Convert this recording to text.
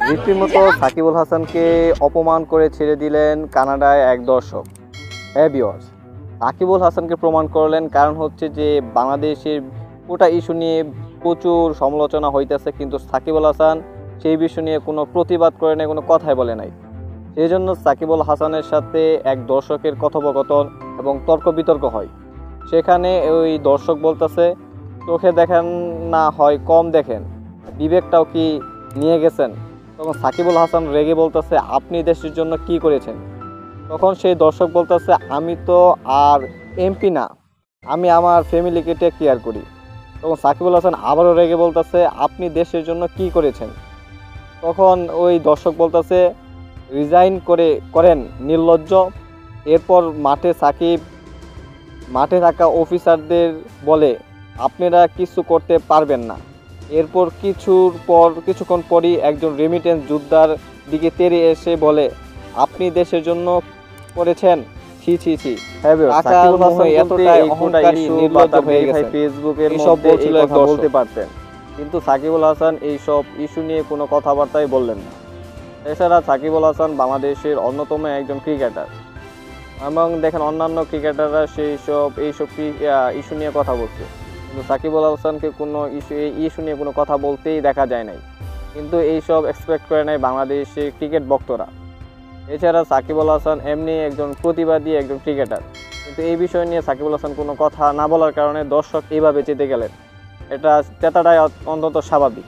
রীতিমতো সাকিবুল হাসানকে অপমান করে ছেড়ে দিলেন কানাডায় এক দর্শক। ভিউয়ার্স, সাকিবুল হাসানকে প্রমাণ করলেন, কারণ হচ্ছে যে বাংলাদেশের গোটা ইস্যু নিয়ে প্রচুর সমালোচনা হইতেছে, কিন্তু সাকিবুল হাসান সেই বিষয় নিয়ে কোনো প্রতিবাদ করে নাই, কোনো কথাই বলে নাই। সেই জন্য সাকিবুল হাসানের সাথে এক দর্শকের কথোপকথন এবং তর্ক বিতর্ক হয়। সেখানে ওই দর্শক বলতেছে, চোখে দেখেন না হয় কম দেখেন, বিবেকটাও কি নিয়ে গেছেন? তখন সাকিবুল হাসান রেগে বলতেছে, আপনি দেশের জন্য কি করেছেন? তখন সেই দর্শক বলতেছে, আমি তো আর এমপি না, আমি আমার ফ্যামিলিকে টেক কেয়ার করি। তখন সাকিবুল হাসান আবারও রেগে বলতেছে, আপনি দেশের জন্য কি করেছেন? তখন ওই দর্শক বলতেছে, রিজাইন করেন নির্লজ্জ। এরপর মাঠে থাকা অফিসারদের বলে, আপনারা কিছু করতে পারবেন না। এরপর কিছুক্ষণ পরই একজন রেমিটেন্স যোদ্ধার দিকে তেড়ে এসে বলে, আপনি দেশের জন্য করেছেন, ছি ছি ছি। এতটাই অহংকারী, নির্লজ্জ হয়ে গেছে, ফেসবুকের সব বলছিল বলতে পারতেন, কিন্তু সাকিবুল হাসান এইসব ইস্যু নিয়ে কোনো কথাবার্তাই বললেন না। এছাড়া সাকিবুল হাসান বাংলাদেশের অন্যতম একজন ক্রিকেটার, এবং দেখেন অন্যান্য ক্রিকেটাররা এইসব ইস্যু নিয়ে কথা বলছে, কিন্তু সাকিবুল হাসানকে কোনো ইস্যু নিয়ে কোনো কথা বলতেই দেখা যায় নাই। কিন্তু এইসব এক্সপেক্ট করে নাই বাংলাদেশের ক্রিকেট ভক্তরা। এছাড়া সাকিবুল হাসান এমনি একজন প্রতিবাদী একজন ক্রিকেটার, কিন্তু এই বিষয় নিয়ে সাকিবুল হাসান কোনো কথা না বলার কারণে দর্শক এইভাবে চেতে গেলেন। এটা চেতাটাই অন্তত স্বাভাবিক।